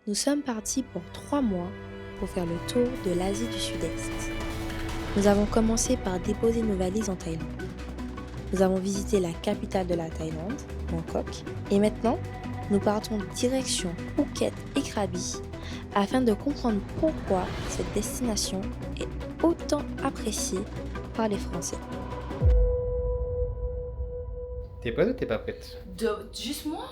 Nous sommes partis pour 3 mois pour faire le tour de l'Asie du Sud-Est. Nous avons commencé par déposer nos valises en Thaïlande. Nous avons visité la capitale de la Thaïlande, Bangkok, et maintenant, nous partons direction Phuket et Krabi afin de comprendre pourquoi cette destination est autant appréciée par les Français. T'es prête ou t'es pas prête? Juste moi?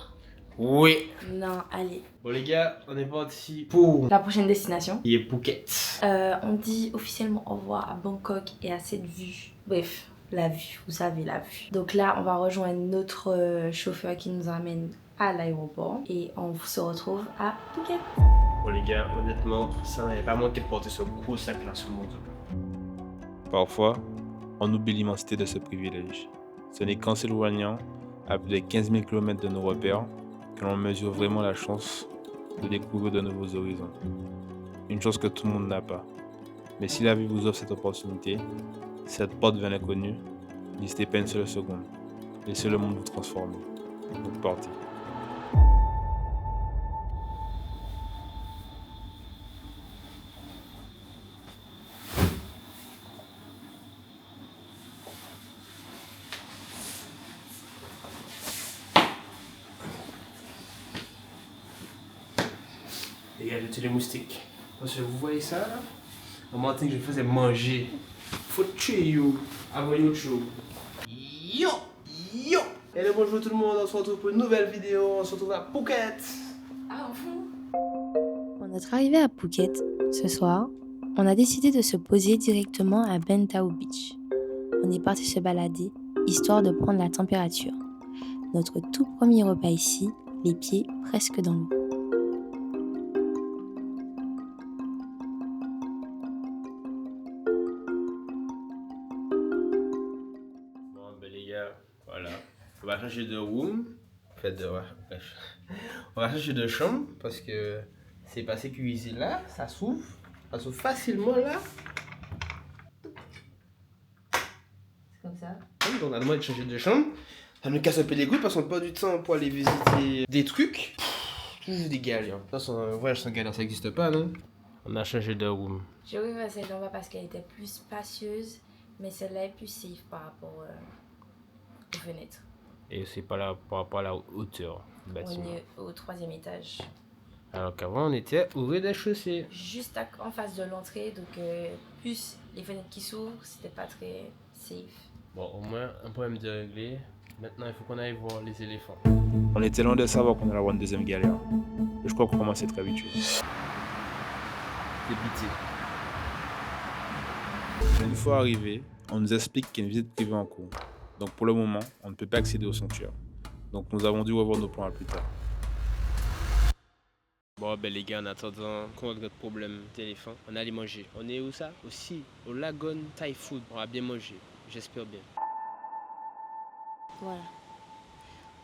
Oui. Non, allez. Bon les gars, on est parti pour La prochaine destination? qui est Phuket. On dit officiellement au revoir à Bangkok et à cette vue. Bref, la vue, vous savez la vue. Donc là, on va rejoindre notre chauffeur qui nous amène à l'aéroport et on se retrouve à Phuket. Bon les gars, honnêtement, ça n'avait pas manqué de porter ce gros sac là sur mon dos. Parfois, on oublie l'immensité de ce privilège. Ce n'est qu'en s'éloignant à plus de 15 000 km de nos repères que l'on mesure vraiment la chance de découvrir de nouveaux horizons. Une chose que tout le monde n'a pas. Mais si la vie vous offre cette opportunité, cette porte vers l'inconnu, n'hésitez pas une seule seconde. Laissez le monde vous transformer. Donc partez. Les gars, j'ai tué les moustiques. Parce que vous voyez ça là? Au matin que je faisais manger. Faut tuer yo. Avant yo show. Yo! Yo! Et le bonjour tout le monde, on se retrouve pour une nouvelle vidéo. On se retrouve à Phuket. Ah, au fond? Pour notre arrivée à Phuket, ce soir, on a décidé de se poser directement à Bentao Beach. On est parti se balader, histoire de prendre la température. Notre tout premier repas ici, les pieds presque dans l'eau. Bon ben les gars, voilà. On va changer de room. En fait, on va changer de chambre parce que c'est pas sécurisé là, ça s'ouvre. Ça s'ouvre facilement là. C'est comme ça? Donc on a demandé de changer de chambre. Ça nous casse un peu les couilles parce qu'on n'a pas du temps pour aller visiter des trucs. Toujours des galères. De toute façon, un voyage sans galère ça n'existe pas, non? On a changé de room. J'ai ouvert celle-là parce qu'elle était plus spacieuse, mais celle-là est plus safe par rapport aux fenêtres. Et c'est pas là par rapport à la hauteur du bâtiment. On est au 3e étage. Alors qu'avant on était au rez-de-chaussée. Juste en face de l'entrée, donc plus les fenêtres qui s'ouvrent, c'était pas très safe. Bon, au moins un problème de réglé. Maintenant il faut qu'on aille voir les éléphants. On était loin de savoir qu'on allait avoir une deuxième galère. Et je crois qu'on commence à être habitué. Débité. Une fois arrivé, on nous explique qu'il y a une visite privée en cours. Donc pour le moment, on ne peut pas accéder au sanctuaire. Donc nous avons dû revoir nos plans à plus tard. Bon ben les gars, en attendant qu'on règle notre problème d'éléphant, on allait manger. On est où ça? Aussi, au Lagon Thai Food. On va bien manger, j'espère bien. Voilà.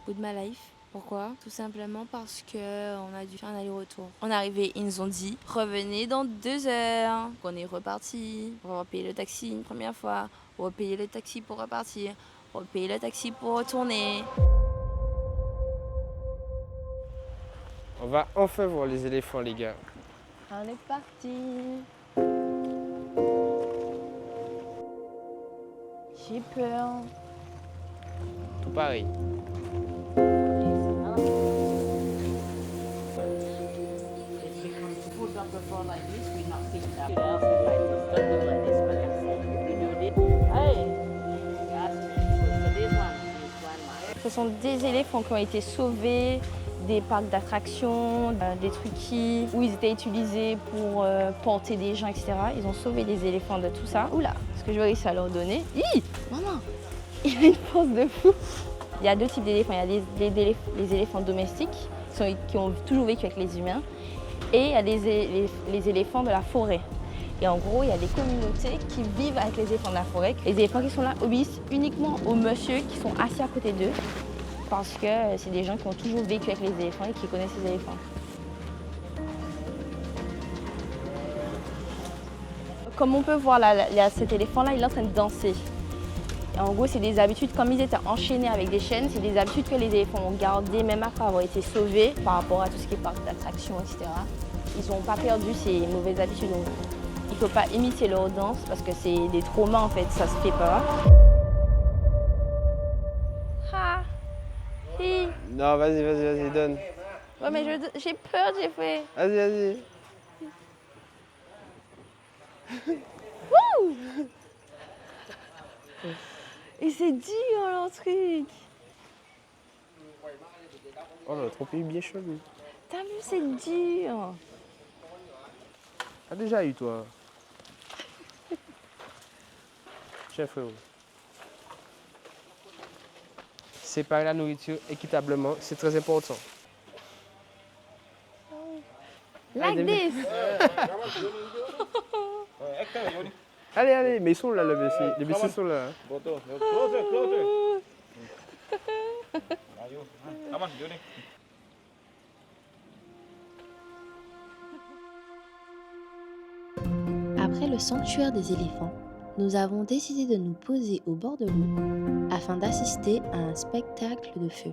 Good my life. Pourquoi? Tout simplement parce qu'on a dû faire un aller-retour. On est arrivé, ils nous ont dit revenez dans 2 heures. On est reparti. On va payer le taxi une première fois. On va payer le taxi pour repartir. On va payer le taxi pour retourner. On va enfin voir les éléphants les gars. On est parti. J'ai peur. Tout pareil. Ce sont des éléphants qui ont été sauvés des parcs d'attractions, des truquis, où ils étaient utilisés pour porter des gens, etc. Ils ont sauvé des éléphants de tout ça. Oula, est-ce que je vais réussir à leur donner? Hi, maman, il a une force de fou. Il y a 2 types d'éléphants. Il y a les éléphants domestiques, qui ont toujours vécu avec les humains, et il y a les éléphants de la forêt. Et en gros, il y a des communautés qui vivent avec les éléphants de la forêt. Les éléphants qui sont là obéissent uniquement aux messieurs qui sont assis à côté d'eux, parce que c'est des gens qui ont toujours vécu avec les éléphants et qui connaissent les éléphants. Comme on peut voir là, cet éléphant-là, il est en train de danser. Et en gros, c'est des habitudes, comme ils étaient enchaînés avec des chaînes, c'est des habitudes que les éléphants ont gardées même après avoir été sauvés par rapport à tout ce qui est parc d'attractions, etc. Ils n'ont pas perdu ces mauvaises habitudes. Donc, il ne faut pas imiter leur danse parce que c'est des traumas en fait, ça se fait pas. Ha! Hi! Non, vas-y, donne. Ouais, mais j'ai peur, j'ai fait. Vas-y. Wouh! Et c'est dur leur truc. Oh, le trompé bien chaud, lui. T'as vu, c'est dur. T'as déjà eu, toi. Chef, frérot. Séparer la nourriture équitablement, c'est très important. Like this. Allez, mais ils sont là, les Messi sont là. Après le sanctuaire des éléphants, nous avons décidé de nous poser au bord de l'eau afin d'assister à un spectacle de feu.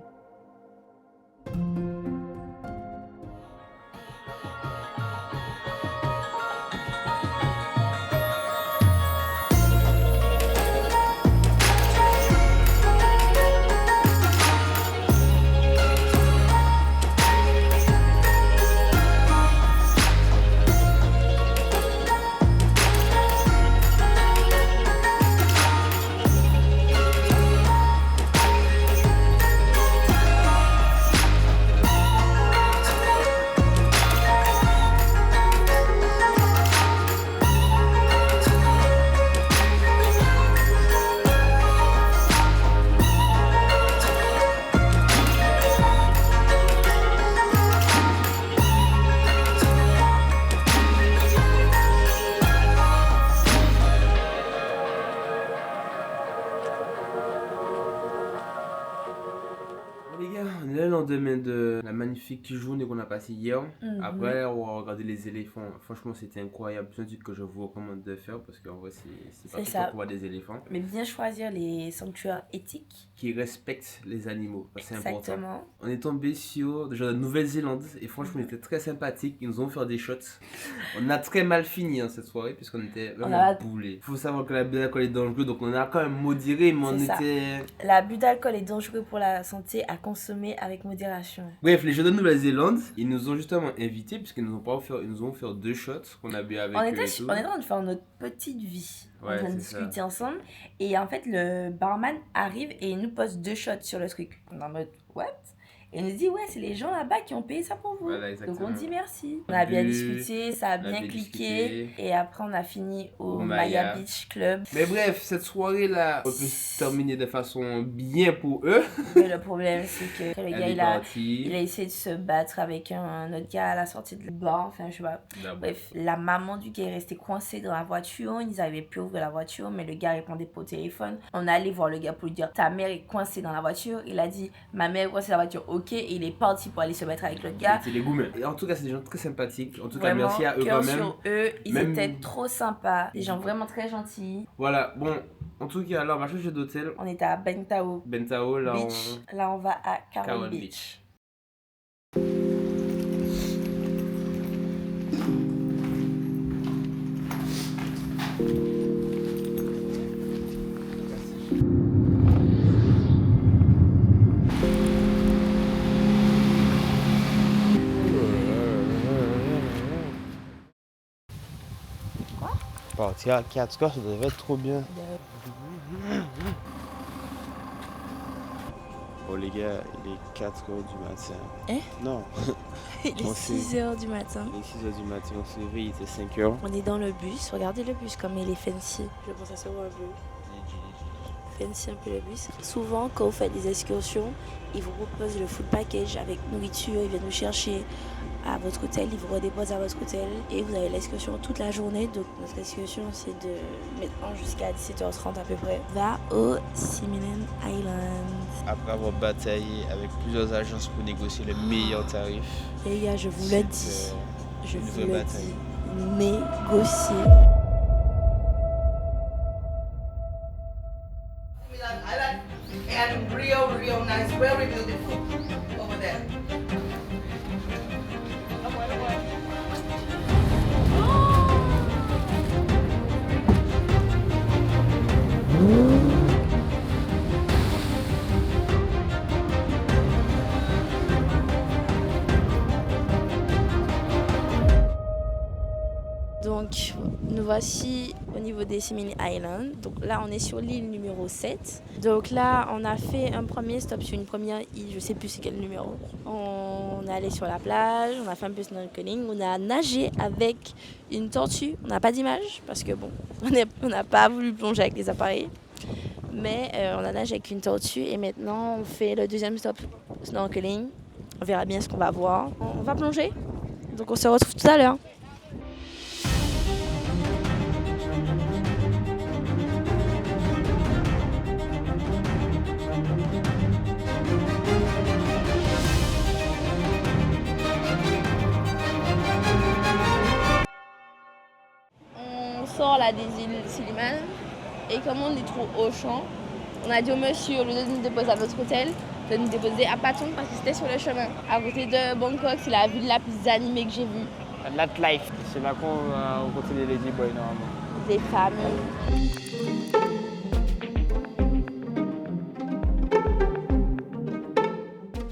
Les gars, on est là le lendemain de la magnifique journée qu'on a passée hier. Après avoir regardé les éléphants, franchement c'était incroyable. C'est un truc que je vous recommande de faire parce qu'en vrai c'est pas tout le temps qu'on voit des éléphants. Mais bien choisir les sanctuaires éthiques. Qui respectent les animaux, c'est important. Exactement. On est tombé sur de Nouvelle-Zélande et franchement on était très sympathiques. Ils nous ont fait des shots. On a très mal fini cette soirée puisqu'on était vraiment boulés. Faut savoir que l'abus d'alcool est dangereux donc on a quand même modéré mais on était... L'abus d'alcool est dangereux pour la santé à consommer avec modération. Bref, les jeux de Nouvelle-Zélande, ils nous ont justement invités puisqu'ils nous ont pas offert, ils nous ont offert 2 shots qu'on a bu avec eux et tout. On était en train de faire notre petite vie. Ouais, on train de discuter ensemble. Et en fait, le barman arrive et il nous pose 2 shots sur le truc. On est en mode, what? Et il nous dit, ouais, c'est les gens là-bas qui ont payé ça pour vous. Voilà, donc on dit merci. On a bien discuté, ça a bien cliqué. Et après, on a fini au Maya Beach Club. Mais bref, cette soirée-là, on peut se terminer de façon bien pour eux. Mais le problème, c'est que le gars, il a essayé de se battre avec un autre gars à la sortie de bar. Enfin, je sais pas. Bref, la maman du gars est restée coincée dans la voiture. Ils n'arrivaient plus à ouvrir la voiture, mais le gars répondait pas au téléphone. On est allé voir le gars pour lui dire, ta mère est coincée dans la voiture. Il a dit, ma mère est coincée dans la voiture. Ok, et il est parti pour aller se mettre avec l'autre gars. C'est les gourmets. Et en tout cas, c'est des gens très sympathiques. En tout vraiment, cas, merci à eux quand même. Sur eux, ils étaient trop sympas. Des gens vraiment très gentils. Voilà, bon, en tout cas, là, on va changer d'hôtel. On était à Bentao. Là, on va à Caron Beach. Partir à 4 scores, ça devait être trop bien. Bon les gars, il est 4h du matin. Hein? Non. Il est 6h du matin. Il est 6h du matin, on s'est réveillé, il était 5h. On est dans le bus, regardez le bus comme il est fancy. Je pense à ça un peu. Fancy un peu le bus. Souvent quand vous faites des excursions, ils vous proposent le full package avec nourriture, ils viennent vous chercher à votre hôtel, ils vous redéposent à votre hôtel et vous avez l'excursion toute la journée. Donc notre excursion c'est de maintenant jusqu'à 17h30 à peu près. Va au Similan Island. Après avoir bataillé avec plusieurs agences pour négocier le meilleur tarif. Les gars, je vous le dis. Je vous le dis. Négocier. Nice, very beautiful. Over there. Donc nous voici au niveau des Simini Islands. Donc là on est sur l'île numéro 7. Donc là on a fait un premier stop sur une première île, je sais plus c'est quel numéro. On est allé sur la plage, on a fait un peu snorkeling, on a nagé avec une tortue. On n'a pas d'image parce que bon, on n'a pas voulu plonger avec les appareils. Mais on a nagé avec une tortue et maintenant on fait le deuxième stop snorkeling. On verra bien ce qu'on va voir. On va plonger. Donc on se retrouve tout à l'heure. On sort là des îles Suliman et comme on est trop au champ, on a dit au monsieur, au lieu de nous déposer à notre hôtel, de nous déposer à Patong parce que c'était sur le chemin. À côté de Bangkok, c'est la ville la plus animée que j'ai vue. Nightlife, c'est là qu'on va rencontrer les ladyboys normalement. Des familles.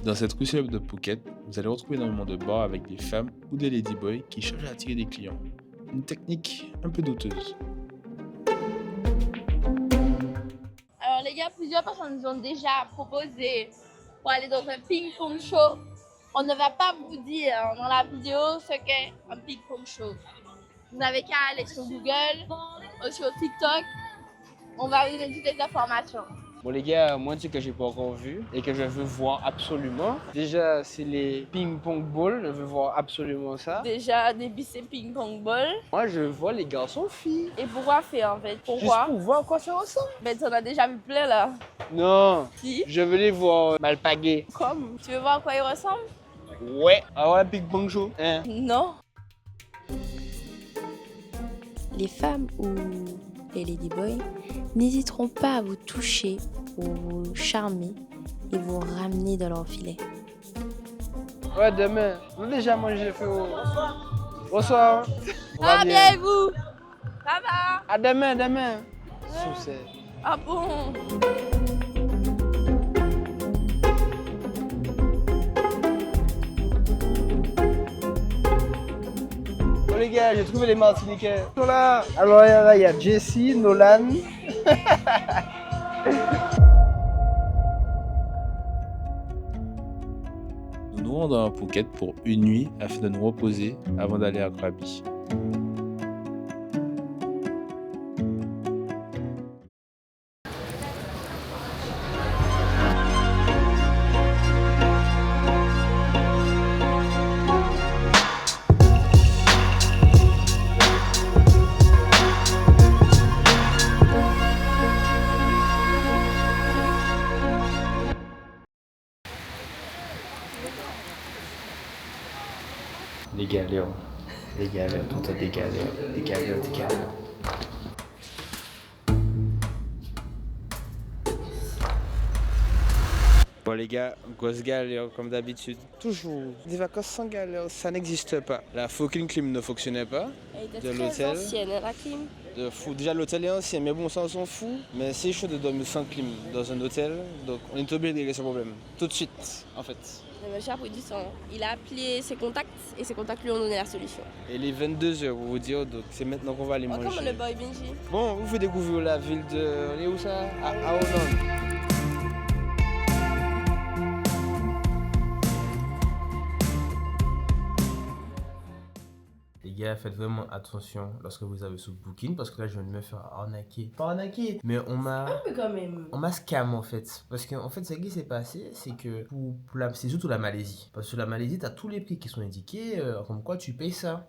Dans cette rue célèbre de Phuket, vous allez retrouver énormément de bars avec des femmes ou des ladyboys qui cherchent à attirer des clients. Une technique un peu douteuse. Alors les gars, plusieurs personnes nous ont déjà proposé pour aller dans un ping-pong show. On ne va pas vous dire dans la vidéo ce qu'est un ping-pong show. Vous n'avez qu'à aller sur Google ou sur TikTok. On va vous donner toutes les informations. Bon les gars, moi un truc que j'ai pas encore vu et que je veux voir absolument. Déjà c'est les ping-pong balls, je veux voir absolument ça. Déjà débuter ping-pong ball. Moi je vois les garçons-filles. Et pourquoi faire en fait? Juste Pourquoi? pour voir à quoi ça ressemble. Ben t'en as déjà vu plein là. Non, Si? je veux les voir mal pagués. Comme? Tu veux voir à quoi ils ressemblent? Ouais, alors la ping-pong show, hein. Non. Les femmes ou les ladyboys n'hésiteront pas à vous toucher pour vous charmer et vous ramener dans leur filet. Ouais, demain. On a déjà mangé, frérot. Bonsoir. On va Ah bien et vous? Ça va? À demain, demain. Succès. Ah bon? Bon les gars, j'ai trouvé les Martiniquais. Ils sont là. Alors là, il y a Jessie, Nolan. Nous nous rendons à Phuket pour une nuit afin de nous reposer avant d'aller à Krabi. Les galères, tout le temps des galères. Bon les gars, grosse galère comme d'habitude. Toujours. Des vacances sans galère, ça n'existe pas. La fucking clim ne fonctionnait pas. Elle De était l'hôtel. très ancienne la clim. De fou. Déjà l'hôtel est ancien, mais bon ça on s'en fout. Mais c'est chaud de dormir sans clim dans un hôtel, donc on est obligé de régler ce problème. Tout de suite, en fait. Le monsieur a pris du sang. Il a appelé ses contacts et ses contacts lui ont donné la solution. Et les 22h pour vous dire, donc c'est maintenant qu'on va aller Oh, manger. comme le boy Benji. Bon, vous faites découvrir la ville de... On est où ça? À Hollande. Les gars, faites vraiment attention lorsque vous avez sous Booking parce que là je viens de me faire arnaquer. Pas arnaquer, mais on m'a quand même. scam en fait. Parce qu'en fait, ce qui s'est passé, c'est que c'est surtout la Malaisie. Parce que la Malaisie, t'as tous les prix qui sont indiqués, comme quoi tu payes ça.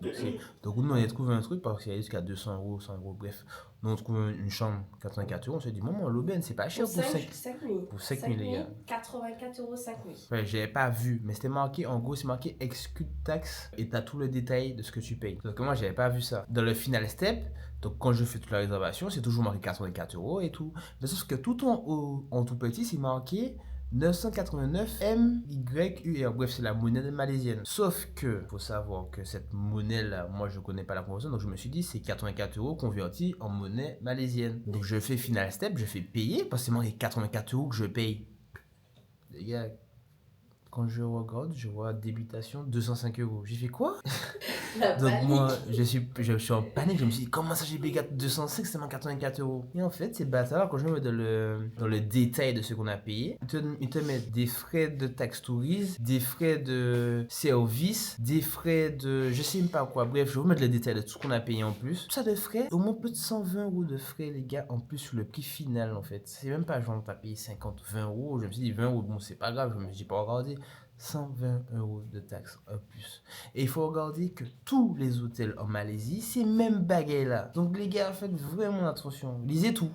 Donc nous, on a trouvé un truc parce qu'il y a jusqu'à 200 euros, 100 euros, bref. Nous, on trouve une chambre 84 euros. On se dit, maman, l'aubaine, c'est pas cher pour 5 nuits. pour 5 000 les gars. 84 euros 5 nuits. Ouais, j'avais pas vu, mais c'était marqué, en gros, c'est marqué exclus taxe et t'as tout le détail de ce que tu payes. Donc moi, j'avais pas vu ça. Dans le final step, donc quand je fais toute la réservation, c'est toujours marqué 84 euros et tout. Mais sauf que tout en haut, en tout petit, c'est marqué 989 MYUR. Bref, c'est la monnaie malaisienne. Sauf que, faut savoir que cette monnaie-là, moi je connais pas la conversion, donc je me suis dit c'est 84 € convertis en monnaie malaisienne. Donc je fais final step, je fais payer, parce que c'est moi les 84 € que je paye. Les gars, quand je regarde, je vois débitation 205 €. J'ai fait quoi? Donc moi, je suis en panique. Je me suis dit, comment ça j'ai payé 205, c'est seulement 84 €. Et en fait, ces bâtards, quand je me mets dans le détail de ce qu'on a payé, ils te mettent des frais de taxe tourisme, des frais de service, des frais de je sais même pas quoi. Bref, je vais vous mettre le détail de tout ce qu'on a payé en plus. Tout ça de frais, au moins plus de 120 € de frais, les gars, en plus sur le prix final en fait. C'est même pas genre t'as payé 50, 20 €. Je me suis dit 20 €, bon c'est pas grave, je me suis pas regardé. 120 € de taxes en plus. Et il faut regarder que tous les hôtels en Malaisie, c'est même bagaille là. Donc les gars, faites vraiment attention. Lisez tout.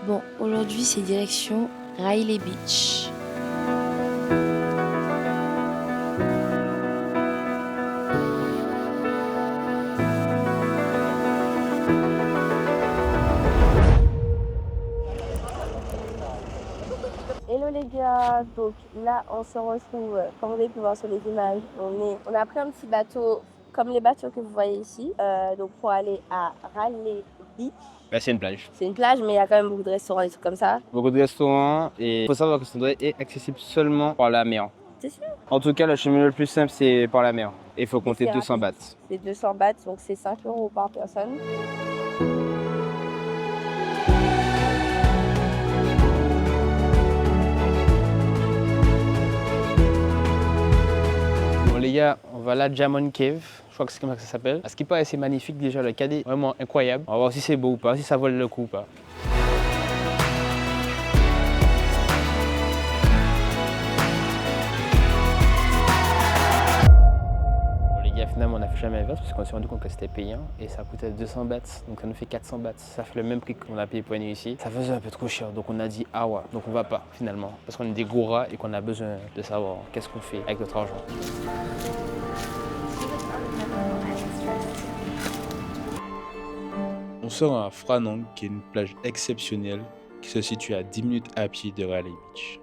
Bon, aujourd'hui c'est direction Railay Beach. Hello les gars, donc là on se retrouve, comme vous avez pu voir sur les images, on a pris un petit bateau comme les bateaux que vous voyez ici, donc pour aller à Railay Beach. Bah, c'est une plage. C'est une plage mais il y a quand même beaucoup de restaurants et des trucs comme ça. Beaucoup de restaurants et il faut savoir que cet endroit est accessible seulement par la mer. C'est sûr. En tout cas, le chemin le plus simple, c'est par la mer. Et il faut compter C'est 200 rapide. bahts. C'est 200 bahts, donc c'est 5 € par personne. Bon les gars, on va à la Jamon Cave. Je crois que c'est comme ça que ça s'appelle. À ce qui paraît, c'est magnifique déjà. Le cadet est vraiment incroyable. On va voir si c'est beau ou pas, si ça vaut le coup ou pas. Finalement, on n'a fait jamais l'inverse parce qu'on s'est rendu compte que c'était payant et ça coûtait 200 bahts, donc ça nous fait 400 bahts. Ça fait le même prix qu'on a payé pour venir ici. Ça faisait un peu trop cher, donc on a dit ah ouais, donc on va pas finalement parce qu'on est des gros rats et qu'on a besoin de savoir qu'est-ce qu'on fait avec notre argent. On sort à Phra Nang, qui est une plage exceptionnelle qui se situe à 10 minutes à pied de Railay Beach.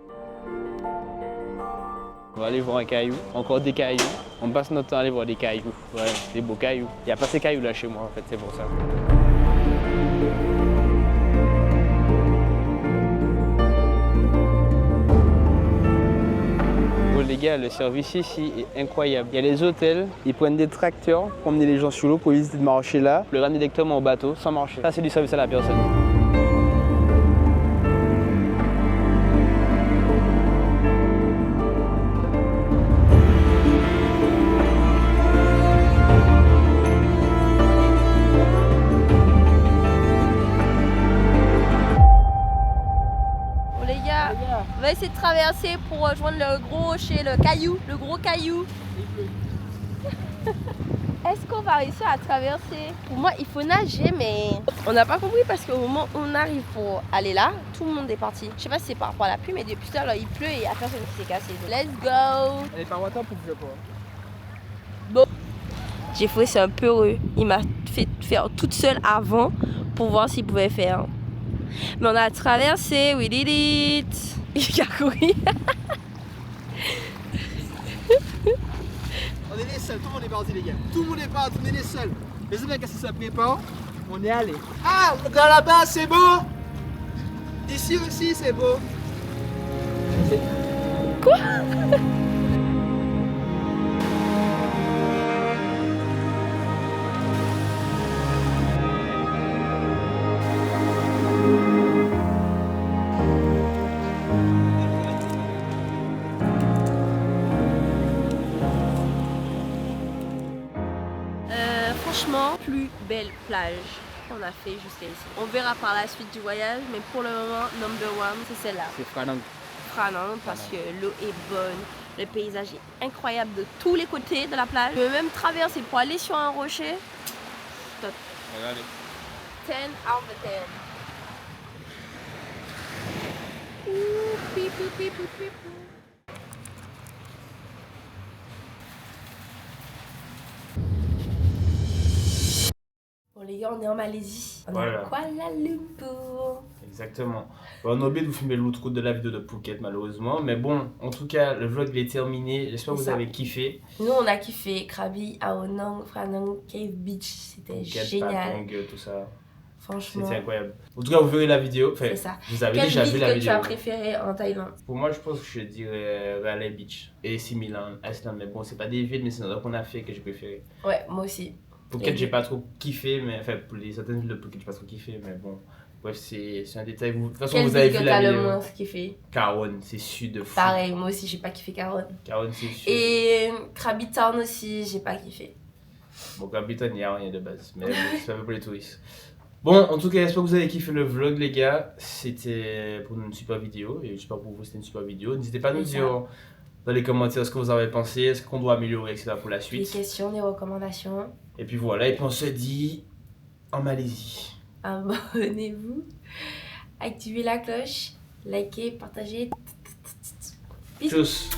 On va aller voir un caillou, encore des cailloux. On passe notre temps à aller voir des cailloux, ouais, des beaux cailloux. Il n'y a pas ces cailloux là chez moi en fait, c'est pour ça. Bon les gars, le service ici est incroyable. Il y a les hôtels, ils prennent des tracteurs pour emmener les gens sur l'eau pour éviter de marcher là, le ramener directement au bateau sans marcher. Ça c'est du service à la personne. On va essayer de traverser pour rejoindre le gros rocher, le caillou, le gros caillou. Est-ce qu'on va réussir à traverser? Pour moi, il faut nager, mais on n'a pas compris parce qu'au moment où on arrive pour aller là, tout le monde est parti. Je sais pas si c'est par rapport à la pluie, mais depuis tout à l'heure, il pleut et il n'y a personne qui s'est cassé. Donc, let's go! Elle est par waterproof, je crois. Bon. Jeffrey, c'est un peu heureux. Il m'a fait faire toute seule avant pour voir s'il pouvait faire. Mais on a traversé, we did it! Il a couru. On est les seuls, tout le monde est parti les gars. Tout le monde est parti, on est les seuls. Les autres, qu'est-ce que ça prépare? On est allé. Ah, regarde là-bas, c'est beau! Ici aussi, c'est beau. Quoi? Franchement, plus belle plage qu'on a fait jusqu'à ici. On verra par la suite du voyage, mais pour le moment, number one, c'est celle-là. C'est Phra Nang. Phra Nang, parce que l'eau est bonne, le paysage est incroyable de tous les côtés de la plage. Je peux même traverser pour aller sur un rocher. Top. Regardez. 10 out of 10. Ouh, pi, pi, pi, pi, pi, pi. Bon les gars, gars, on est en Malaisie. On est Voilà. à Kuala Lumpur. Exactement. Bon, on a oublié de vous filmer l'autre route de la vidéo de Phuket malheureusement. Mais bon, en tout cas, le vlog il est terminé. J'espère que C'est vous ça. avez kiffé. Nous, on a kiffé Krabi, Aonang, Franang, Cave Beach. C'était Phuket, génial. Patong, tout ça. Franchement, C'était incroyable. En tout cas, vous verrez la vidéo. Enfin, c'est ça. vous avez Quelle déjà vu ville la que vidéo. tu as préférée en Thaïlande? Pour moi, je pense que je dirais Railay Beach et Similan, Iceland. Mais bon, c'est pas des villes, mais c'est un qu'on a fait que j'ai préféré. Ouais, moi aussi. Phuket, Et- j'ai pas trop kiffé, mais enfin, pour les certaines villes de Phuket, j'ai pas trop kiffé, mais bon. Bref, c'est un détail. De toute façon, Quelle vous avez ville vu que la t'as le vidéo. moins kiffé? Caron, c'est sud de fou. Pareil, moi aussi, j'ai pas kiffé Caron. Caron, c'est sud. Et Krabi Town aussi, j'ai pas kiffé. Bon, Capitan, il n'y a rien de base, mais bon, c'est pas pour les touristes. Bon, en tout cas, j'espère que vous avez kiffé le vlog, les gars. C'était pour nous une super vidéo, et j'espère pour vous c'était une super vidéo. N'hésitez pas à nous C'est ça. dire dans les commentaires ce que vous avez pensé, est-ce qu'on doit améliorer, etc. pour la Des suite. questions, des recommandations. Et puis voilà, et puis on se dit en Malaisie. Abonnez-vous, activez la cloche, likez, partagez. Bisous. Tchuss.